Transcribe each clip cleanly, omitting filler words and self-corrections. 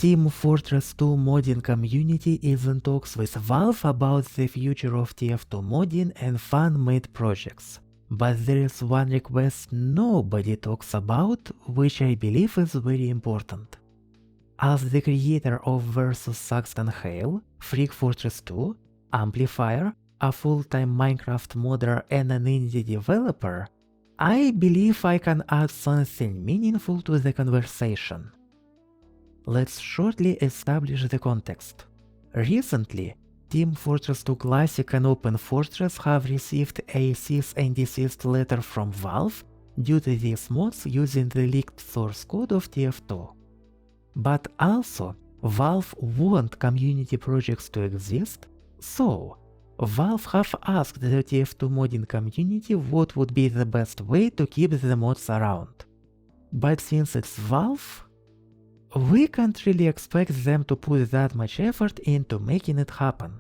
Team Fortress 2 modding community is in talks with Valve about the future of TF2 modding and fan-made projects. But there is one request nobody talks about, which I believe is very important. As the creator of Versus Saxton Hale, Freak Fortress 2, Amplifier, a full-time Minecraft modder and an indie developer, I believe I can add something meaningful to the conversation. Let's shortly establish the context. Recently, Team Fortress 2 Classic and Open Fortress have received a cease and desist letter from Valve due to these mods using the leaked source code of TF2. But also, Valve want community projects to exist, so Valve have asked the TF2 modding community what would be the best way to keep the mods around. But since it's Valve, we can't really expect them to put that much effort into making it happen.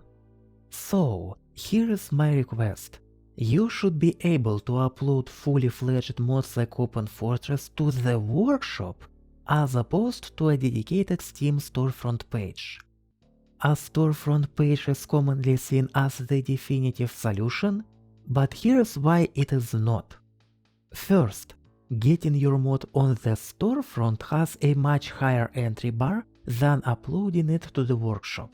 So, here is my request. You should be able to upload fully fledged mods like Open Fortress to the workshop as opposed to a dedicated Steam storefront page. A storefront page is commonly seen as the definitive solution, but here's why it is not. First, getting your mod on the storefront has a much higher entry bar than uploading it to the workshop.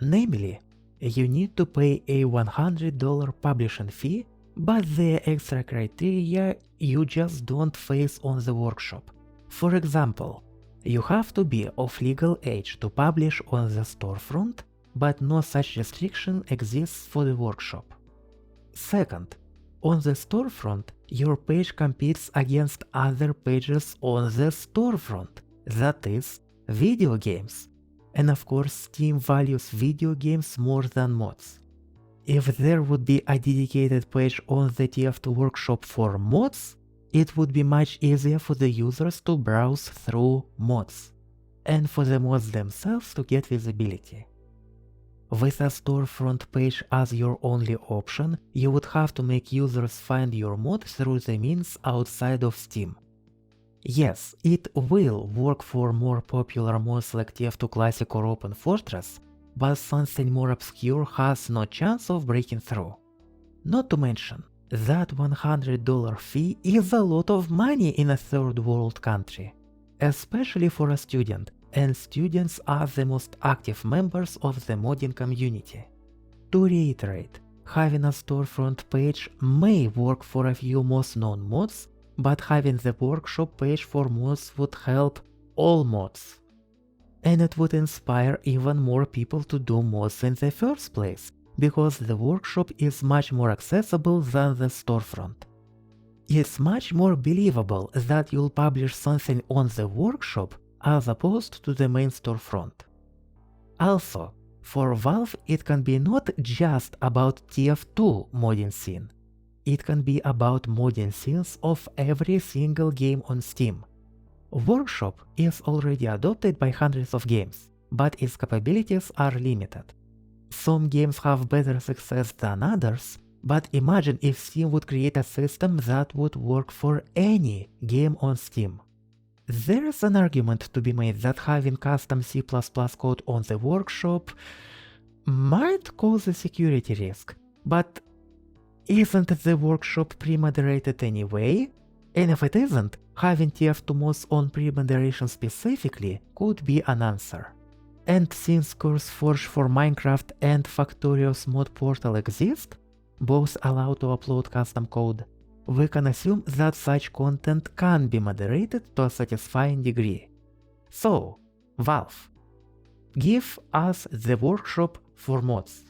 Namely, you need to pay a $100 publishing fee, but there are extra criteria you just don't face on the workshop. For example, you have to be of legal age to publish on the storefront, but no such restriction exists for the workshop. Second, on the storefront, your page competes against other pages on the storefront, that is, video games. And of course, Steam values video games more than mods. If there would be a dedicated page on the TF2 workshop for mods, it would be much easier for the users to browse through mods, and for the mods themselves to get visibility. With a storefront page as your only option, you would have to make users find your mod through the means outside of Steam. Yes, it will work for more popular mods like TF2 Classic or Open Fortress, but something more obscure has no chance of breaking through. Not to mention, that $100 fee is a lot of money in a third world country, especially for a student, and students are the most active members of the modding community. To reiterate, having a storefront page may work for a few most known mods, but having the workshop page for mods would help all mods. And it would inspire even more people to do mods in the first place, because the workshop is much more accessible than the storefront. It's much more believable that you'll publish something on the workshop as opposed to the main storefront. Also, for Valve it can be not just about TF2 modding scene. It can be about modding scenes of every single game on Steam. Workshop is already adopted by hundreds of games, but its capabilities are limited. Some games have better success than others, but imagine if Steam would create a system that would work for any game on Steam. There is an argument to be made that having custom C++ code on the workshop might cause a security risk, but isn't the workshop pre-moderated anyway? And if it isn't, having TF2 mods on pre-moderation specifically could be an answer. And since CurseForge for Minecraft and Factorious mod portal exist, both allow to upload custom code, we can assume that such content can be moderated to a satisfying degree. So, Valve, give us the workshop for mods.